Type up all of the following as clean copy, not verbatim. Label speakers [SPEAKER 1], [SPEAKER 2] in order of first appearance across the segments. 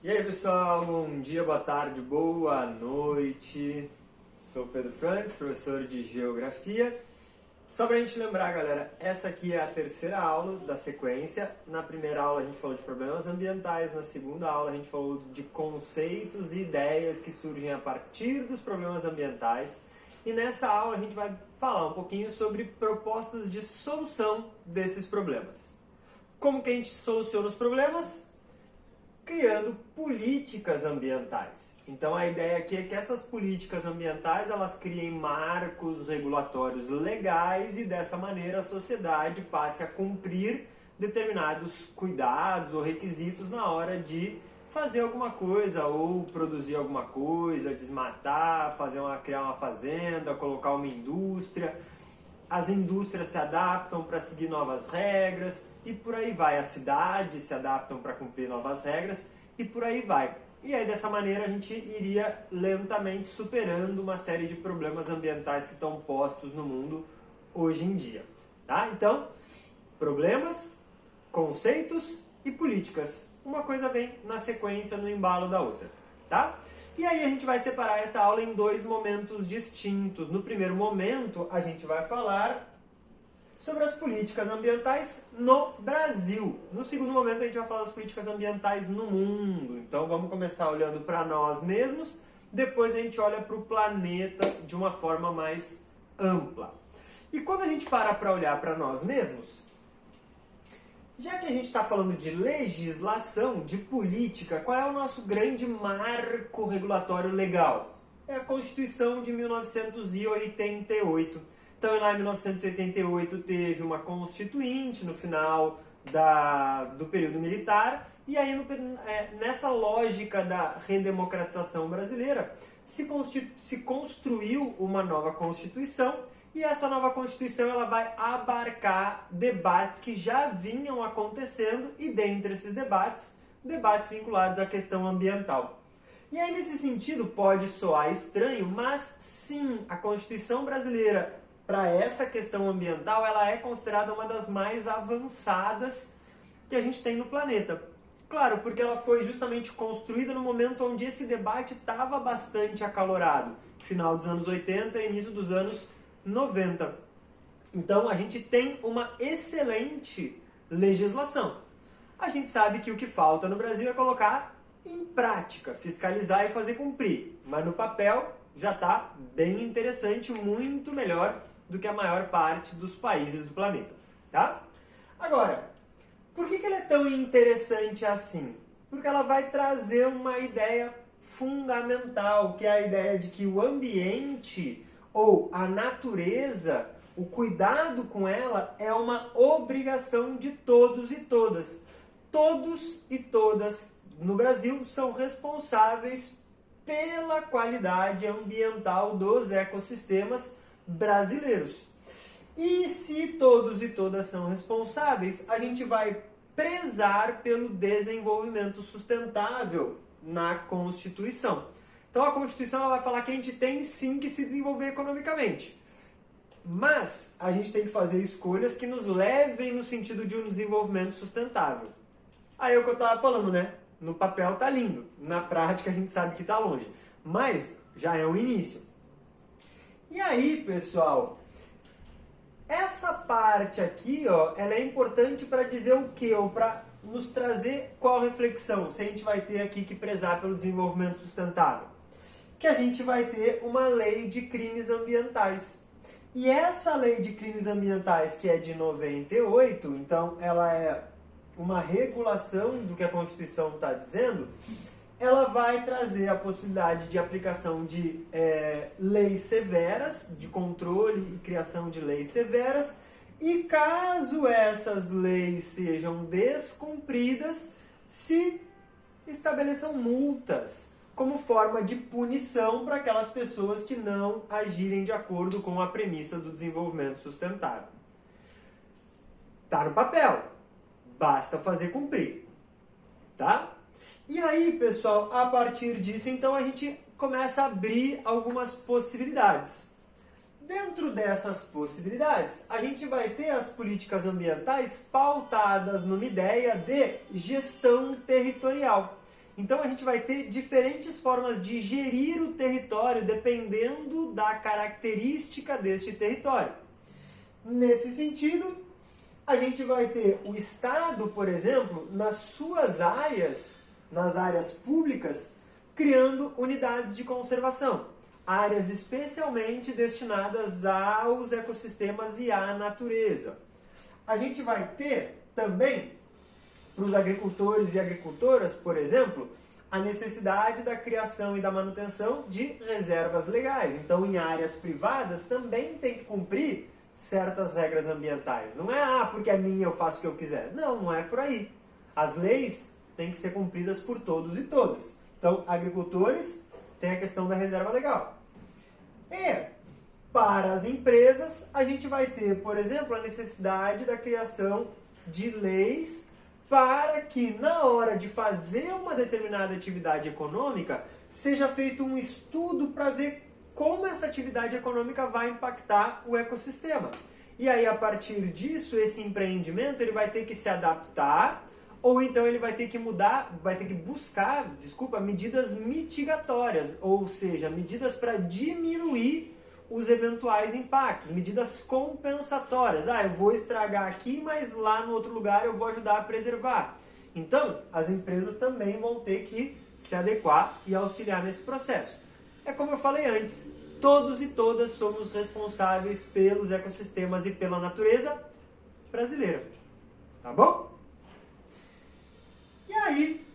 [SPEAKER 1] E aí pessoal, bom dia, boa tarde, boa noite. Sou Pedro Frantes, professor de Geografia. Só pra gente lembrar, galera, essa aqui é a terceira aula da sequência. Na primeira aula a gente falou de problemas ambientais, na segunda aula a gente falou de conceitos e ideias que surgem a partir dos problemas ambientais. E nessa aula a gente vai falar um pouquinho sobre propostas de solução desses problemas. Como que a gente soluciona os problemas? Criando políticas ambientais. Então a ideia aqui é que essas políticas ambientais elas criem marcos regulatórios legais e dessa maneira a sociedade passe a cumprir determinados cuidados ou requisitos na hora de fazer alguma coisa ou produzir alguma coisa, desmatar, criar uma fazenda, colocar uma indústria. As indústrias se adaptam para seguir novas regras e por aí vai. As cidades se adaptam para cumprir novas regras e por aí vai. E aí dessa maneira a gente iria lentamente superando uma série de problemas ambientais que estão postos no mundo hoje em dia. Tá? Então, problemas, conceitos e políticas. Uma coisa vem na sequência, no embalo da outra. Tá? E aí a gente vai separar essa aula em dois momentos distintos. No primeiro momento, a gente vai falar sobre as políticas ambientais no Brasil. No segundo momento, a gente vai falar das políticas ambientais no mundo. Então vamos começar olhando para nós mesmos, depois a gente olha para o planeta de uma forma mais ampla. E quando a gente para olhar para nós mesmos, já que a gente está falando de legislação, de política, qual é o nosso grande marco regulatório legal? É a Constituição de 1988. Então, lá em 1988 teve uma Constituinte no final do período militar, e aí nessa lógica da redemocratização brasileira se construiu uma nova Constituição. E essa nova Constituição ela vai abarcar debates que já vinham acontecendo e dentre esses debates vinculados à questão ambiental. E aí nesse sentido pode soar estranho, mas sim, a Constituição brasileira para essa questão ambiental ela é considerada uma das mais avançadas que a gente tem no planeta. Claro, porque ela foi justamente construída no momento onde esse debate estava bastante acalorado, final dos anos 80 e início dos anos 90. Então a gente tem uma excelente legislação. A gente sabe que o que falta no Brasil é colocar em prática, fiscalizar e fazer cumprir. Mas no papel já está bem interessante, muito melhor do que a maior parte dos países do planeta. Tá? Agora, por que ela é tão interessante assim? Porque ela vai trazer uma ideia fundamental, que é a ideia de que o ambiente ou a natureza, o cuidado com ela é uma obrigação de todos e todas. Todos e todas no Brasil são responsáveis pela qualidade ambiental dos ecossistemas brasileiros. E se todos e todas são responsáveis, a gente vai prezar pelo desenvolvimento sustentável na Constituição. Então a Constituição ela vai falar que a gente tem sim que se desenvolver economicamente. Mas a gente tem que fazer escolhas que nos levem no sentido de um desenvolvimento sustentável. Aí é o que eu estava falando, né? No papel tá lindo, na prática a gente sabe que tá longe. Mas já é um início. E aí, pessoal, essa parte aqui, ó, ela é importante para dizer o quê? Ou para nos trazer qual reflexão? Se a gente vai ter aqui que prezar pelo desenvolvimento sustentável. Que a gente vai ter uma lei de crimes ambientais. E essa lei de crimes ambientais, que é de 98, então ela é uma regulação do que a Constituição está dizendo, ela vai trazer a possibilidade de aplicação de leis severas, de controle e criação de leis severas, e caso essas leis sejam descumpridas, se estabeleçam multas como forma de punição para aquelas pessoas que não agirem de acordo com a premissa do desenvolvimento sustentável. Tá no papel, basta fazer cumprir, tá? E aí, pessoal, a partir disso, então a gente começa a abrir algumas possibilidades. Dentro dessas possibilidades, a gente vai ter as políticas ambientais pautadas numa ideia de gestão territorial. Então a gente vai ter diferentes formas de gerir o território dependendo da característica deste território. Nesse sentido, a gente vai ter o Estado, por exemplo, nas suas áreas, nas áreas públicas, criando unidades de conservação. Áreas especialmente destinadas aos ecossistemas e à natureza. A gente vai ter também, para os agricultores e agricultoras, por exemplo, a necessidade da criação e da manutenção de reservas legais. Então, em áreas privadas, também tem que cumprir certas regras ambientais. Não é, porque é minha, eu faço o que eu quiser. Não, não é por aí. As leis têm que ser cumpridas por todos e todas. Então, agricultores, tem a questão da reserva legal. E, para as empresas, a gente vai ter, por exemplo, a necessidade da criação de leis para que, na hora de fazer uma determinada atividade econômica, seja feito um estudo para ver como essa atividade econômica vai impactar o ecossistema. E aí, a partir disso, esse empreendimento ele vai ter que se adaptar, ou então ele vai ter que buscar, medidas mitigatórias, ou seja, medidas para diminuir os eventuais impactos, medidas compensatórias. Eu vou estragar aqui, mas lá no outro lugar eu vou ajudar a preservar. Então, as empresas também vão ter que se adequar e auxiliar nesse processo. É como eu falei antes, todos e todas somos responsáveis pelos ecossistemas e pela natureza brasileira. Tá bom? E aí,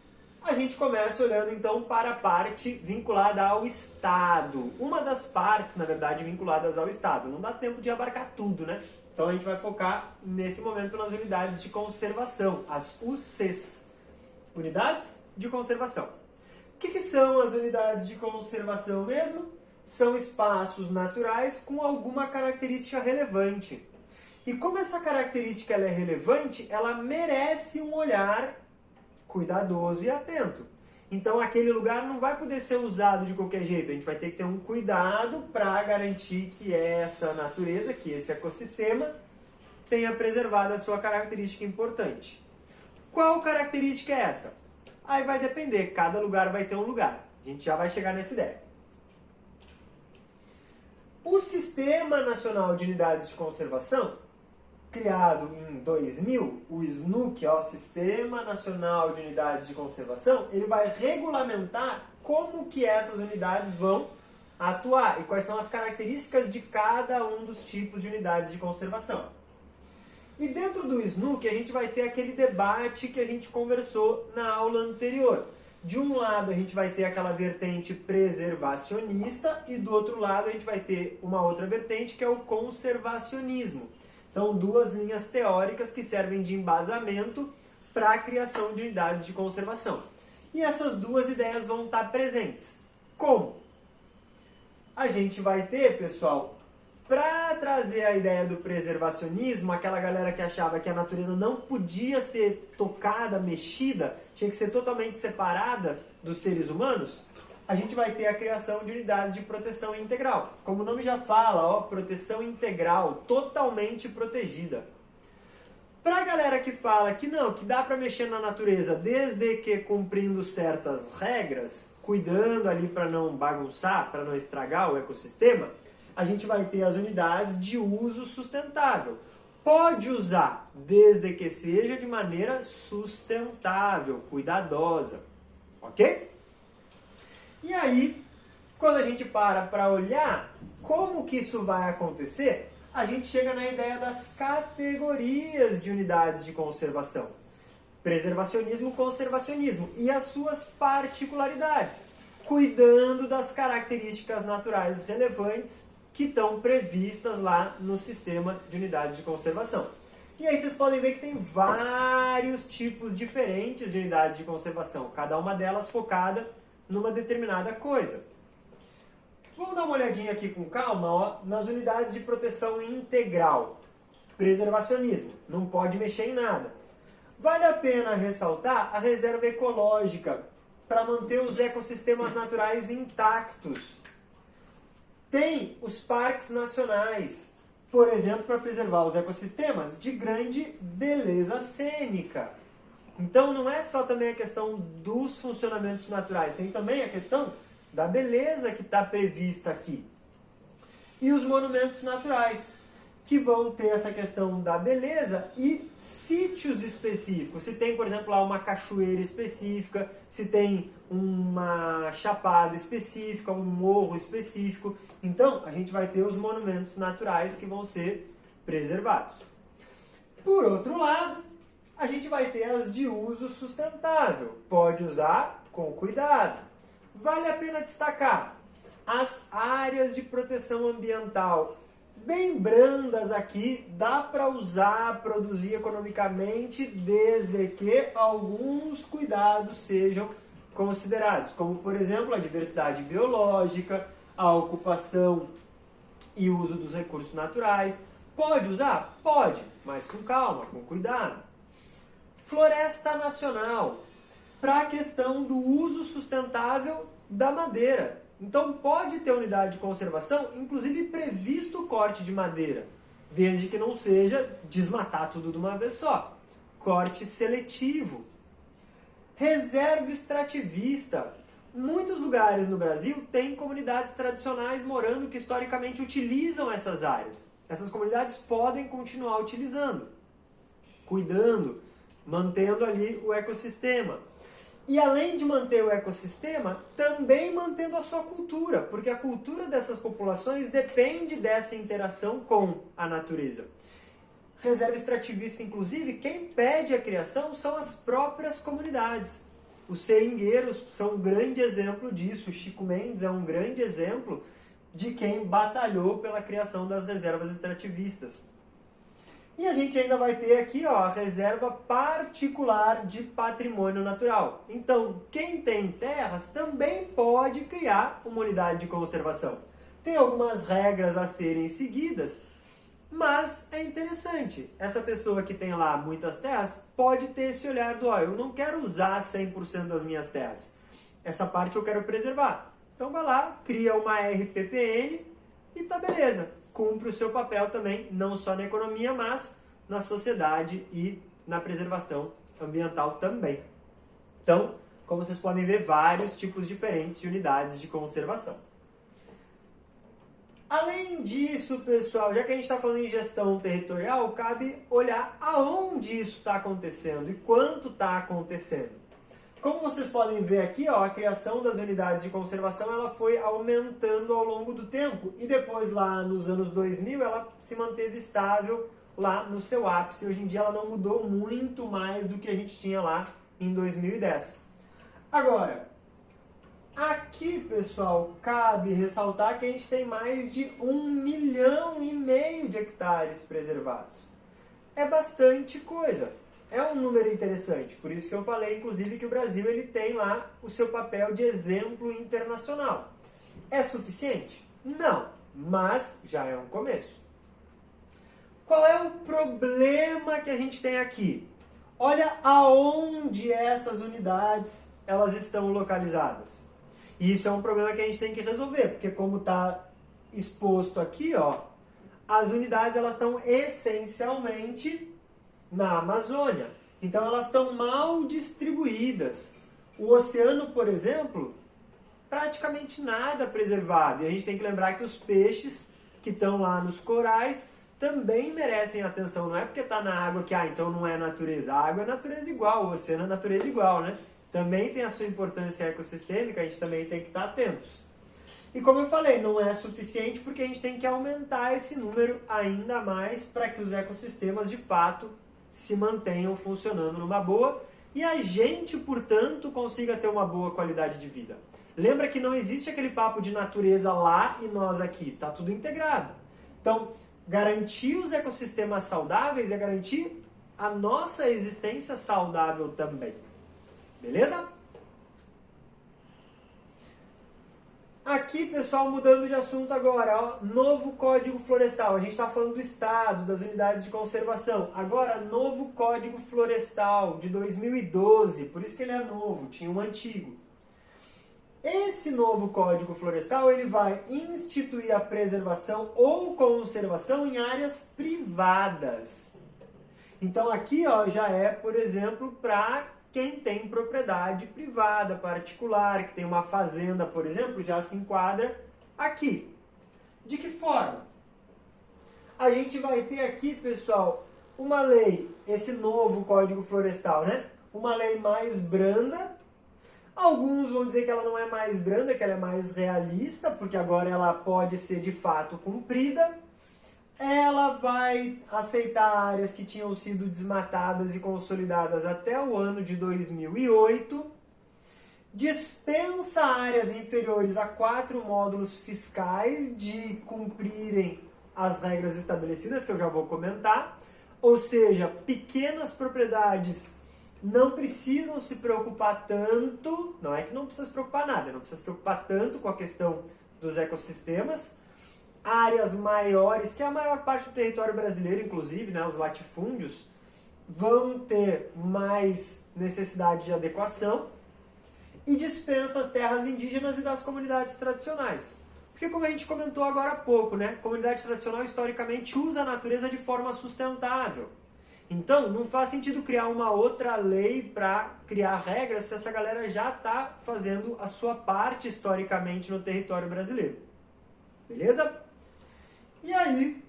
[SPEAKER 1] a gente começa olhando então para a parte vinculada ao Estado. Uma das partes, na verdade, vinculadas ao Estado. Não dá tempo de abarcar tudo, né? Então a gente vai focar nesse momento nas unidades de conservação, as UCs. Unidades de conservação. O que são as unidades de conservação mesmo? São espaços naturais com alguma característica relevante. E como essa característica ela é relevante, ela merece um olhar cuidadoso e atento. Então aquele lugar não vai poder ser usado de qualquer jeito. A gente vai ter que ter um cuidado para garantir que essa natureza, que esse ecossistema tenha preservado a sua característica importante. Qual característica é essa? Aí vai depender, cada lugar vai ter um lugar. A gente já vai chegar nessa ideia. O Sistema Nacional de Unidades de Conservação, criado em 2000, o SNUC, o Sistema Nacional de Unidades de Conservação, ele vai regulamentar como que essas unidades vão atuar e quais são as características de cada um dos tipos de unidades de conservação. E dentro do SNUC a gente vai ter aquele debate que a gente conversou na aula anterior. De um lado a gente vai ter aquela vertente preservacionista e do outro lado a gente vai ter uma outra vertente que é o conservacionismo. Então, duas linhas teóricas que servem de embasamento para a criação de unidades de conservação. E essas duas ideias vão estar presentes. Como? A gente vai ter, pessoal, para trazer a ideia do preservacionismo, aquela galera que achava que a natureza não podia ser tocada, mexida, tinha que ser totalmente separada dos seres humanos, a gente vai ter a criação de unidades de proteção integral. Como o nome já fala, proteção integral, totalmente protegida. Para a galera que fala que não, que dá para mexer na natureza desde que cumprindo certas regras, cuidando ali para não bagunçar, para não estragar o ecossistema, a gente vai ter as unidades de uso sustentável. Pode usar, desde que seja de maneira sustentável, cuidadosa. Ok? E aí, quando a gente para olhar como que isso vai acontecer, a gente chega na ideia das categorias de unidades de conservação. Preservacionismo, conservacionismo e as suas particularidades, cuidando das características naturais relevantes que estão previstas lá no sistema de unidades de conservação. E aí vocês podem ver que tem vários tipos diferentes de unidades de conservação, cada uma delas focada numa determinada coisa. Vamos dar uma olhadinha aqui com calma nas unidades de proteção integral. Preservacionismo, não pode mexer em nada. Vale a pena ressaltar a reserva ecológica para manter os ecossistemas naturais intactos. Tem os parques nacionais, por exemplo, para preservar os ecossistemas de grande beleza cênica. Então não é só também a questão dos funcionamentos naturais, tem também a questão da beleza que está prevista aqui. E os monumentos naturais, que vão ter essa questão da beleza e sítios específicos. Se tem, por exemplo, lá uma cachoeira específica, se tem uma chapada específica, um morro específico. Então, a gente vai ter os monumentos naturais que vão ser preservados. Por outro lado, a gente vai ter as de uso sustentável. Pode usar com cuidado. Vale a pena destacar as áreas de proteção ambiental bem brandas aqui, dá para usar, produzir economicamente, desde que alguns cuidados sejam considerados, como por exemplo a diversidade biológica, a ocupação e uso dos recursos naturais. Pode usar? Pode, mas com calma, com cuidado. Floresta nacional, para a questão do uso sustentável da madeira. Então pode ter unidade de conservação, inclusive previsto o corte de madeira, desde que não seja desmatar tudo de uma vez só. Corte seletivo. Reserva extrativista. Muitos lugares no Brasil têm comunidades tradicionais morando que historicamente utilizam essas áreas. Essas comunidades podem continuar utilizando, cuidando, mantendo ali o ecossistema. E além de manter o ecossistema, também mantendo a sua cultura, porque a cultura dessas populações depende dessa interação com a natureza. Reserva extrativista, inclusive, quem pede a criação são as próprias comunidades. Os seringueiros são um grande exemplo disso. O Chico Mendes é um grande exemplo de quem batalhou pela criação das reservas extrativistas. E a gente ainda vai ter aqui a reserva particular de patrimônio natural. Então, quem tem terras também pode criar uma unidade de conservação. Tem algumas regras a serem seguidas, mas é interessante. Essa pessoa que tem lá muitas terras pode ter esse olhar do, eu não quero usar 100% das minhas terras. Essa parte eu quero preservar. Então vai lá, cria uma RPPN e tá beleza. Cumpre o seu papel também, não só na economia, mas na sociedade e na preservação ambiental também. Então, como vocês podem ver, vários tipos diferentes de unidades de conservação. Além disso, pessoal, já que a gente está falando em gestão territorial, cabe olhar aonde isso está acontecendo e quanto está acontecendo. Como vocês podem ver aqui, a criação das unidades de conservação ela foi aumentando ao longo do tempo e depois lá nos anos 2000 ela se manteve estável lá no seu ápice. Hoje em dia ela não mudou muito mais do que a gente tinha lá em 2010. Agora, aqui, pessoal, cabe ressaltar que a gente tem mais de 1,5 milhão de hectares preservados. É bastante coisa. É um número interessante, por isso que eu falei, inclusive, que o Brasil ele tem lá o seu papel de exemplo internacional. É suficiente? Não, mas já é um começo. Qual é o problema que a gente tem aqui? Olha aonde essas unidades elas estão localizadas. E isso é um problema que a gente tem que resolver, porque como está exposto aqui, as unidades elas estão essencialmente na Amazônia. Então elas estão mal distribuídas. O oceano, por exemplo, praticamente nada preservado. E a gente tem que lembrar que os peixes que estão lá nos corais também merecem atenção. Não é porque está na água que, então não é natureza. A água é natureza igual, o oceano é natureza igual, né? Também tem a sua importância ecossistêmica, a gente também tem que estar atentos. E como eu falei, não é suficiente porque a gente tem que aumentar esse número ainda mais para que os ecossistemas de fato se mantenham funcionando numa boa e a gente, portanto, consiga ter uma boa qualidade de vida. Lembra que não existe aquele papo de natureza lá e nós aqui, está tudo integrado. Então, garantir os ecossistemas saudáveis é garantir a nossa existência saudável também. Beleza? Aqui, pessoal, mudando de assunto agora, novo Código Florestal. A gente está falando do Estado, das unidades de conservação. Agora, novo Código Florestal de 2012, por isso que ele é novo, tinha um antigo. Esse novo Código Florestal, ele vai instituir a preservação ou conservação em áreas privadas. Então aqui ó, já é, por exemplo, para quem tem propriedade privada, particular, que tem uma fazenda, por exemplo, já se enquadra aqui. De que forma? A gente vai ter aqui, pessoal, uma lei, esse novo Código Florestal, né? Uma lei mais branda. Alguns vão dizer que ela não é mais branda, que ela é mais realista, porque agora ela pode ser de fato cumprida. Ela vai aceitar áreas que tinham sido desmatadas e consolidadas até o ano de 2008. Dispensa áreas inferiores a 4 módulos fiscais de cumprirem as regras estabelecidas, que eu já vou comentar. Ou seja, pequenas propriedades não precisam se preocupar tanto, não é que não precisa se preocupar nada, não precisa se preocupar tanto com a questão dos ecossistemas. Áreas maiores, que é a maior parte do território brasileiro, inclusive, né, os latifúndios, vão ter mais necessidade de adequação. E dispensa as terras indígenas e das comunidades tradicionais. Porque como a gente comentou agora há pouco, né, comunidade tradicional historicamente usa a natureza de forma sustentável. Então, não faz sentido criar uma outra lei para criar regras se essa galera já está fazendo a sua parte historicamente no território brasileiro. Beleza? E aí,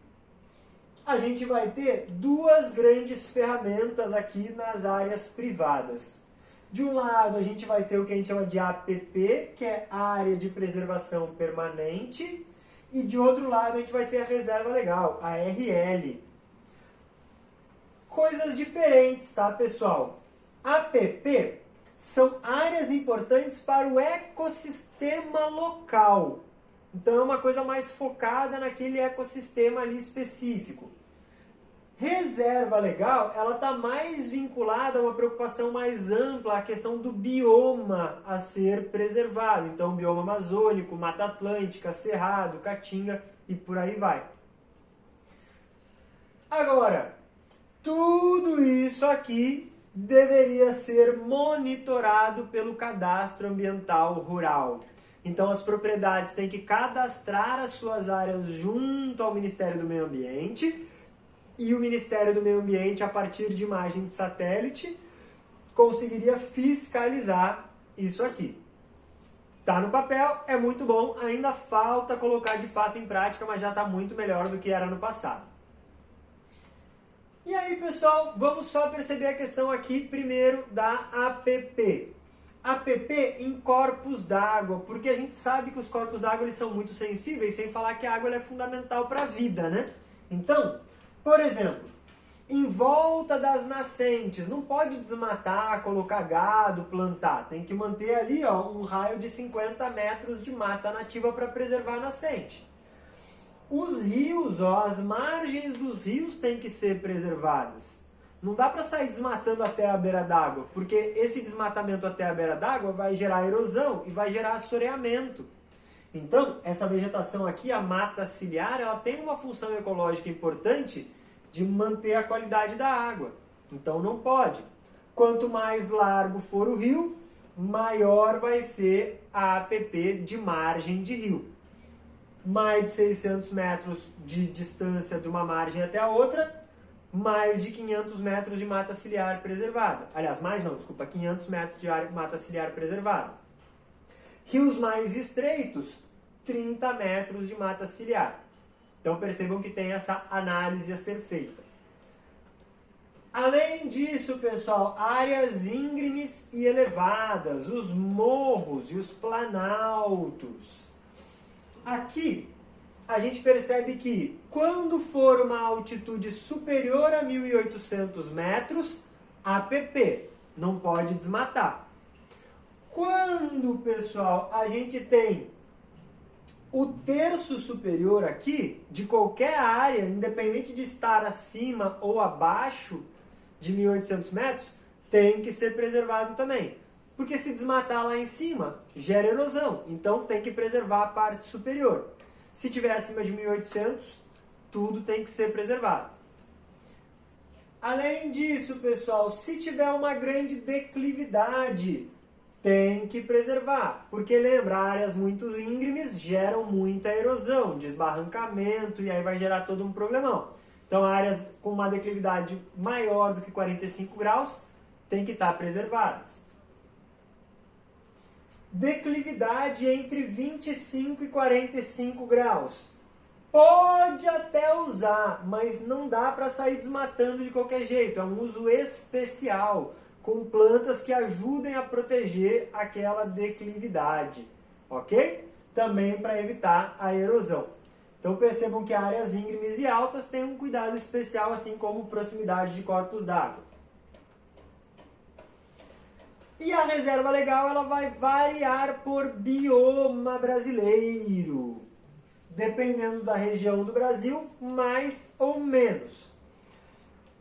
[SPEAKER 1] a gente vai ter duas grandes ferramentas aqui nas áreas privadas. De um lado, a gente vai ter o que a gente chama de APP, que é Área de Preservação Permanente, e de outro lado a gente vai ter a Reserva Legal, a RL. Coisas diferentes, tá, pessoal? APP são áreas importantes para o ecossistema local. Então é uma coisa mais focada naquele ecossistema ali específico. Reserva legal, ela está mais vinculada a uma preocupação mais ampla, a questão do bioma a ser preservado. Então, bioma amazônico, Mata Atlântica, Cerrado, Caatinga e por aí vai. Agora, tudo isso aqui deveria ser monitorado pelo Cadastro Ambiental Rural. Então, as propriedades têm que cadastrar as suas áreas junto ao Ministério do Meio Ambiente. E o Ministério do Meio Ambiente, a partir de imagem de satélite, conseguiria fiscalizar isso aqui. Tá no papel, é muito bom, ainda falta colocar de fato em prática, mas já está muito melhor do que era no passado. E aí, pessoal, vamos só perceber a questão aqui, primeiro, da APP. APP em corpos d'água, porque a gente sabe que os corpos d'água eles são muito sensíveis, sem falar que a água é fundamental para a vida, né? Então, por exemplo, em volta das nascentes, não pode desmatar, colocar gado, plantar. Tem que manter ali ó, um raio de 50 metros de mata nativa para preservar a nascente. Os rios, ó, as margens dos rios têm que ser preservadas. Não dá para sair desmatando até a beira d'água, porque esse desmatamento até a beira d'água vai gerar erosão e vai gerar assoreamento. Então, essa vegetação aqui, a mata ciliar, ela tem uma função ecológica importante de manter a qualidade da água. Então, não pode. Quanto mais largo for o rio, maior vai ser a APP de margem de rio. Mais de 600 metros de distância de uma margem até a outra, mais de 500 metros de mata ciliar preservada. Aliás, 500 metros de mata ciliar preservada. Rios mais estreitos, 30 metros de mata ciliar. Então percebam que tem essa análise a ser feita. Além disso, pessoal, áreas íngremes e elevadas, os morros e os planaltos. Aqui a gente percebe que quando for uma altitude superior a 1.800 metros, APP, não pode desmatar. Quando, pessoal, a gente tem o terço superior aqui, de qualquer área, independente de estar acima ou abaixo de 1.800 metros, tem que ser preservado também. Porque se desmatar lá em cima, gera erosão. Então tem que preservar a parte superior. Se tiver acima de 1.800, tudo tem que ser preservado. Além disso, pessoal, se tiver uma grande declividade, tem que preservar. Porque lembra, áreas muito íngremes geram muita erosão, desbarrancamento, e aí vai gerar todo um problemão. Então, áreas com uma declividade maior do que 45 graus têm que estar preservadas. Declividade entre 25 e 45 graus. Pode até usar, mas não dá para sair desmatando de qualquer jeito. É um uso especial, com plantas que ajudem a proteger aquela declividade, ok? Também para evitar a erosão. Então percebam que áreas íngremes e altas têm um cuidado especial, assim como proximidade de corpos d'água. E a reserva legal ela vai variar por bioma brasileiro. Dependendo da região do Brasil, mais ou menos.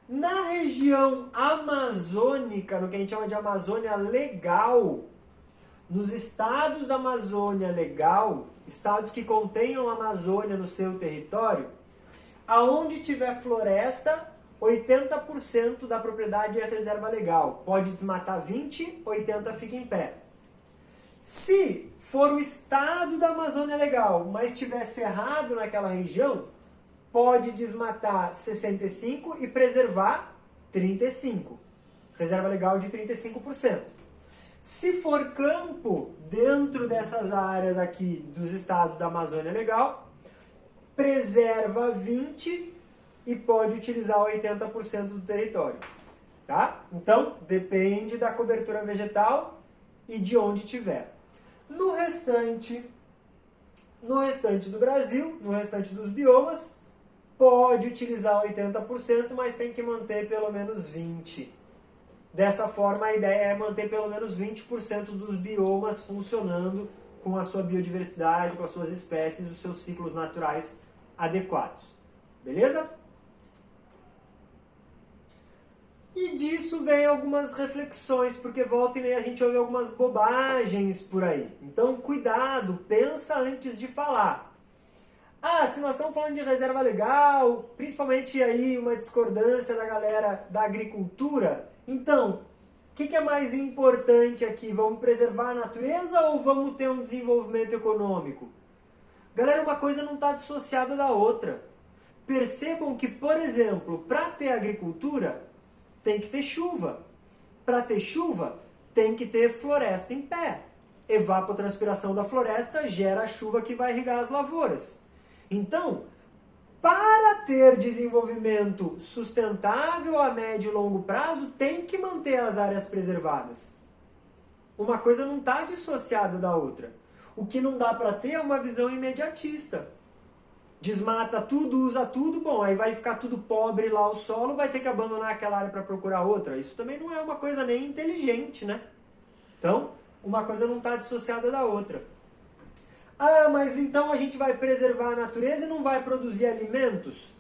[SPEAKER 1] Na região amazônica, no que a gente chama de Amazônia Legal, nos estados da Amazônia Legal, estados que contenham a Amazônia no seu território, aonde tiver floresta, 80% da propriedade é reserva legal. Pode desmatar 20, 80 fica em pé. Se for o estado da Amazônia Legal, mas estiver cerrado naquela região, pode desmatar 65 e preservar 35. Reserva legal de 35%. Se for campo, dentro dessas áreas aqui dos estados da Amazônia Legal, preserva 20 e pode utilizar 80% do território. Tá? Então, depende da cobertura vegetal e de onde tiver. No restante do Brasil, no restante dos biomas, pode utilizar 80%, mas tem que manter pelo menos 20%. Dessa forma, a ideia é manter pelo menos 20% dos biomas funcionando com a sua biodiversidade, com as suas espécies, os seus ciclos naturais adequados. Beleza? E disso vem algumas reflexões, porque volta e meia a gente ouve algumas bobagens por aí. Então, cuidado, pensa antes de falar. Ah, se nós estamos falando de reserva legal, principalmente aí uma discordância da galera da agricultura, então, o que é mais importante aqui? Vamos preservar a natureza ou vamos ter um desenvolvimento econômico? Galera, uma coisa não está dissociada da outra. Percebam que, por exemplo, para ter agricultura, tem que ter chuva. Para ter chuva, tem que ter floresta em pé. Evapotranspiração da floresta gera a chuva que vai irrigar as lavouras. Então, para ter desenvolvimento sustentável a médio e longo prazo, tem que manter as áreas preservadas. Uma coisa não está dissociada da outra. O que não dá para ter é uma visão imediatista. Desmata tudo, usa tudo, bom, aí vai ficar tudo pobre lá o solo, vai ter que abandonar aquela área para procurar outra. Isso também não é uma coisa nem inteligente, né? Então, uma coisa não está dissociada da outra. Ah, mas então a gente vai preservar a natureza e não vai produzir alimentos?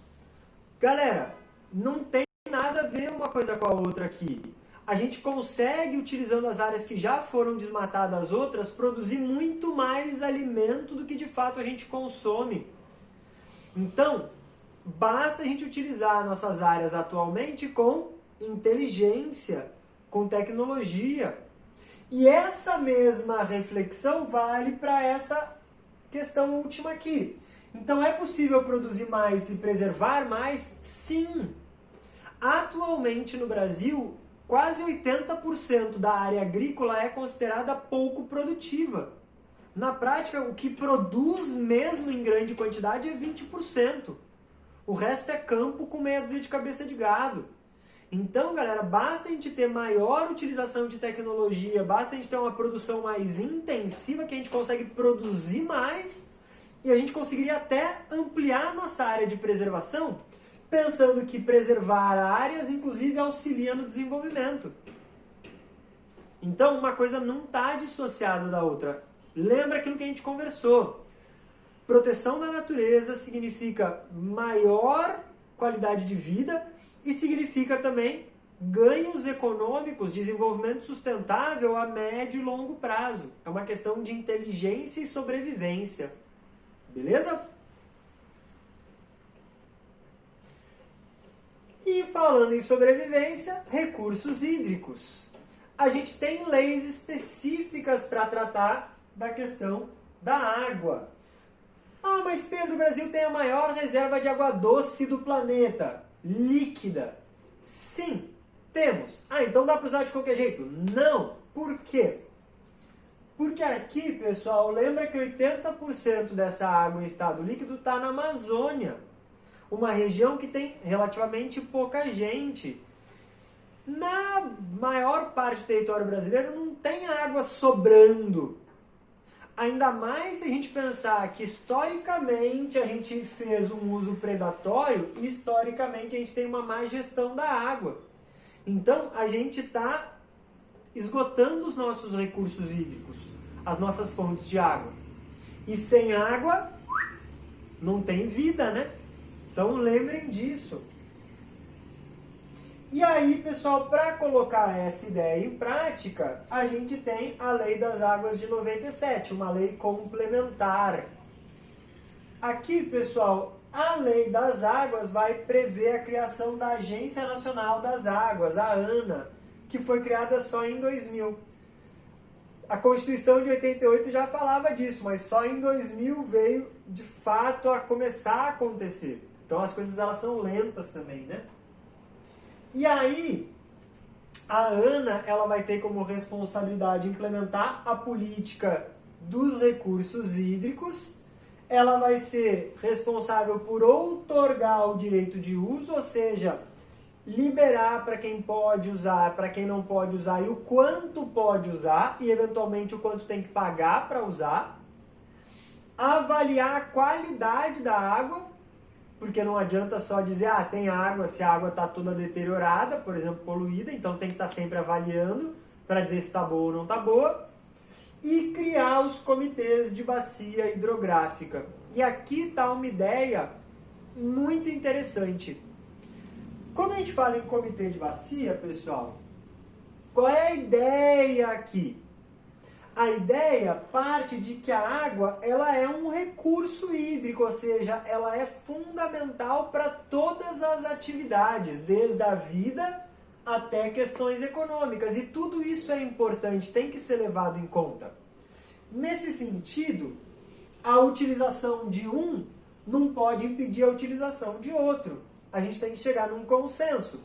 [SPEAKER 1] Galera, não tem nada a ver uma coisa com a outra aqui. A gente consegue, utilizando as áreas que já foram desmatadas outras, produzir muito mais alimento do que de fato a gente consome. Então, basta a gente utilizar nossas áreas atualmente com inteligência, com tecnologia. E essa mesma reflexão vale para essa questão última aqui. Então, é possível produzir mais e preservar mais? Sim! Atualmente no Brasil, quase 80% da área agrícola é considerada pouco produtiva. Na prática, o que produz mesmo em grande quantidade é 20%. O resto é campo com meia dúzia de cabeça de gado. Então, galera, basta a gente ter maior utilização de tecnologia, basta a gente ter uma produção mais intensiva, que a gente consegue produzir mais e a gente conseguiria até ampliar a nossa área de preservação, pensando que preservar áreas, inclusive, auxilia no desenvolvimento. Então, uma coisa não está dissociada da outra. Lembra aquilo que a gente conversou. Proteção da natureza significa maior qualidade de vida e significa também ganhos econômicos, desenvolvimento sustentável a médio e longo prazo. É uma questão de inteligência e sobrevivência. Beleza? E falando em sobrevivência, recursos hídricos. A gente tem leis específicas para tratar da questão da água. Ah, mas Pedro, o Brasil tem a maior reserva de água doce do planeta, líquida. Sim, temos. Ah, então dá para usar de qualquer jeito? Não. Por quê? Porque aqui, pessoal, lembra que 80% dessa água em estado líquido está na Amazônia. Uma região que tem relativamente pouca gente. Na maior parte do território brasileiro não tem água sobrando. Ainda mais se a gente pensar que historicamente a gente fez um uso predatório, historicamente a gente tem uma má gestão da água. Então a gente está esgotando os nossos recursos hídricos, as nossas fontes de água. E sem água não tem vida, né? Então lembrem disso. E aí, pessoal, para colocar essa ideia em prática, a gente tem a Lei das Águas de 97, uma lei complementar. Aqui, pessoal, a Lei das Águas vai prever a criação da Agência Nacional das Águas, a ANA, que foi criada só em 2000. A Constituição de 88 já falava disso, mas só em 2000 veio, de fato, a começar a acontecer. Então as coisas elas são lentas também, né? E aí, a ANA ela vai ter como responsabilidade implementar a política dos recursos hídricos. Ela vai ser responsável por outorgar o direito de uso, ou seja, liberar para quem pode usar, para quem não pode usar e o quanto pode usar e eventualmente o quanto tem que pagar para usar. Avaliar a qualidade da água, porque não adianta só dizer, tem água, se a água está toda deteriorada, por exemplo, poluída, então tem que estar sempre avaliando para dizer se está boa ou não está boa. E criar os comitês de bacia hidrográfica. E aqui está uma ideia muito interessante. Quando a gente fala em comitê de bacia, pessoal, qual é a ideia aqui? A ideia parte de que a água ela é um recurso hídrico, ou seja, ela é fundamental para todas as atividades, desde a vida até questões econômicas. E tudo isso é importante, tem que ser levado em conta. Nesse sentido, a utilização de um não pode impedir a utilização de outro. A gente tem que chegar num consenso.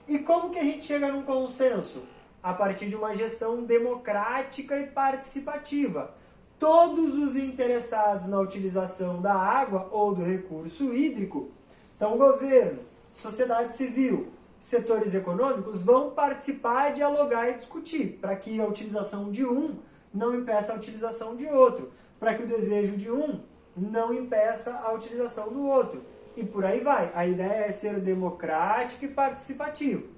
[SPEAKER 1] E como que a gente chega num consenso? A partir de uma gestão democrática e participativa. Todos os interessados na utilização da água ou do recurso hídrico, então governo, sociedade civil, setores econômicos, vão participar, dialogar e discutir, para que a utilização de um não impeça a utilização de outro, para que o desejo de um não impeça a utilização do outro. E por aí vai. A ideia é ser democrático e participativo.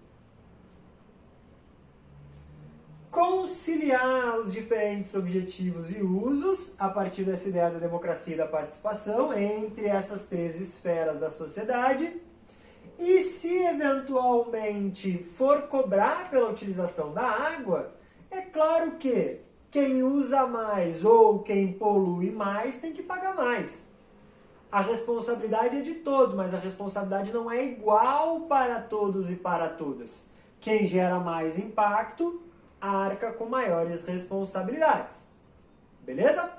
[SPEAKER 1] Conciliar os diferentes objetivos e usos, a partir dessa ideia da democracia e da participação, entre essas três esferas da sociedade. E se eventualmente for cobrar pela utilização da água, é claro que quem usa mais ou quem polui mais tem que pagar mais. A responsabilidade é de todos, mas a responsabilidade não é igual para todos e para todas. Quem gera mais impacto arca com maiores responsabilidades. Beleza?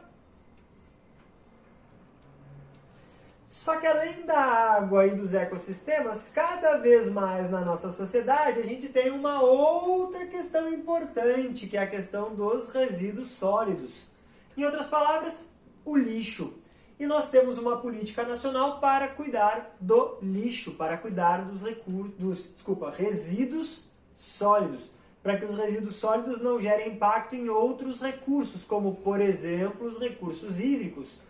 [SPEAKER 1] Só que além da água e dos ecossistemas, cada vez mais na nossa sociedade a gente tem uma outra questão importante, que é a questão dos resíduos sólidos. Em outras palavras, o lixo. E nós temos uma política nacional para cuidar do lixo, para cuidar dos resíduos sólidos, para que os resíduos sólidos não gerem impacto em outros recursos, como, por exemplo, os recursos hídricos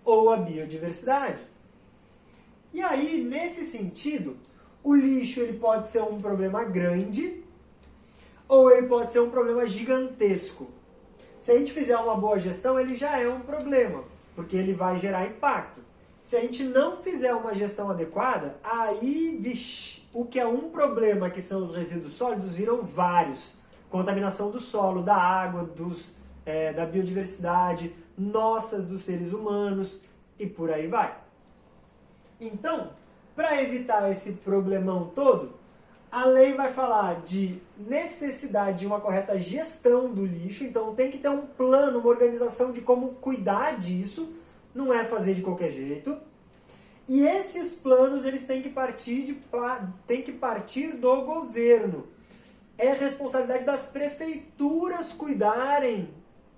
[SPEAKER 1] ou a biodiversidade. E aí, nesse sentido, o lixo ele pode ser um problema grande ou ele pode ser um problema gigantesco. Se a gente fizer uma boa gestão, ele já é um problema, porque ele vai gerar impacto. Se a gente não fizer uma gestão adequada, aí, o que é um problema, que são os resíduos sólidos, viram vários. Contaminação do solo, da água, da biodiversidade, dos seres humanos, e por aí vai. Então, para evitar esse problemão todo, a lei vai falar de necessidade de uma correta gestão do lixo, então tem que ter um plano, uma organização de como cuidar disso, não é fazer de qualquer jeito. E esses planos eles têm que partir do governo. É responsabilidade das prefeituras cuidarem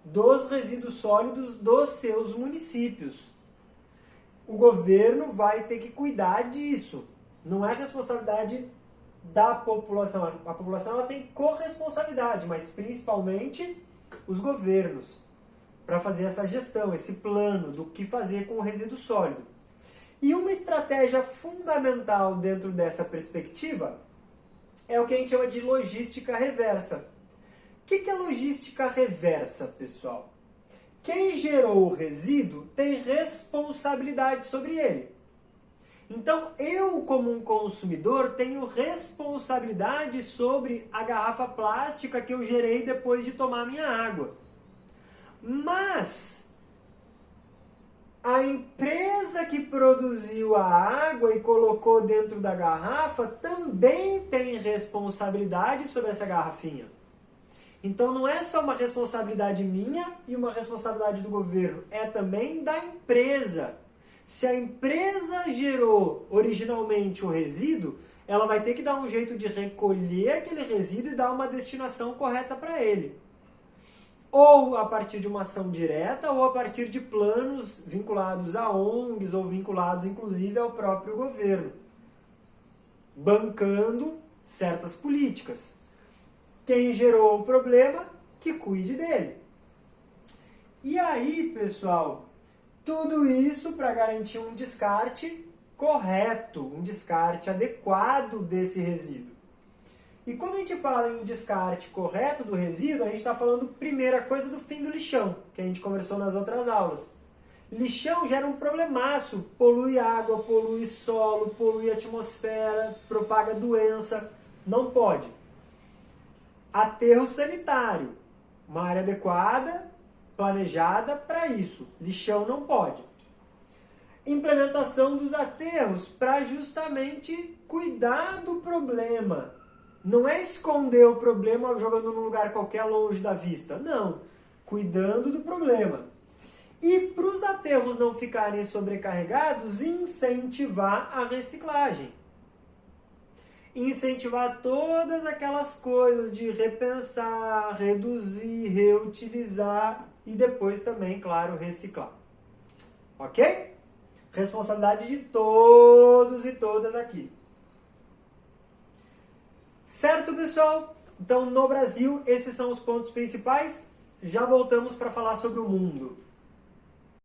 [SPEAKER 1] dos resíduos sólidos dos seus municípios. O governo vai ter que cuidar disso. Não é responsabilidade da população. A população ela tem corresponsabilidade, mas principalmente os governos, para fazer essa gestão, esse plano do que fazer com o resíduo sólido. E uma estratégia fundamental dentro dessa perspectiva é o que a gente chama de logística reversa. O que é logística reversa, pessoal? Quem gerou o resíduo tem responsabilidade sobre ele. Então, eu, como um consumidor, tenho responsabilidade sobre a garrafa plástica que eu gerei depois de tomar minha água. Mas a empresa que produziu a água e colocou dentro da garrafa também tem responsabilidade sobre essa garrafinha. Então não é só uma responsabilidade minha e uma responsabilidade do governo, é também da empresa. Se a empresa gerou originalmente o resíduo, ela vai ter que dar um jeito de recolher aquele resíduo e dar uma destinação correta para ele. Ou a partir de uma ação direta, ou a partir de planos vinculados a ONGs, ou vinculados inclusive ao próprio governo, bancando certas políticas. Quem gerou o problema, que cuide dele. E aí, pessoal, tudo isso para garantir um descarte correto, um descarte adequado desse resíduo. E quando a gente fala em descarte correto do resíduo, a gente está falando, primeira coisa, do fim do lixão, que a gente conversou nas outras aulas. Lixão gera um problemaço, polui água, polui solo, polui atmosfera, propaga doença, não pode. Aterro sanitário, uma área adequada, planejada para isso. Lixão não pode. Implementação dos aterros para justamente cuidar do problema. Não é esconder o problema jogando num lugar qualquer longe da vista. Não. Cuidando do problema. E para os aterros não ficarem sobrecarregados, incentivar a reciclagem. Incentivar todas aquelas coisas de repensar, reduzir, reutilizar e depois também, claro, reciclar. Ok? Responsabilidade de todos e todas aqui. Certo, pessoal? Então, no Brasil, esses são os pontos principais. Já voltamos para falar sobre o mundo.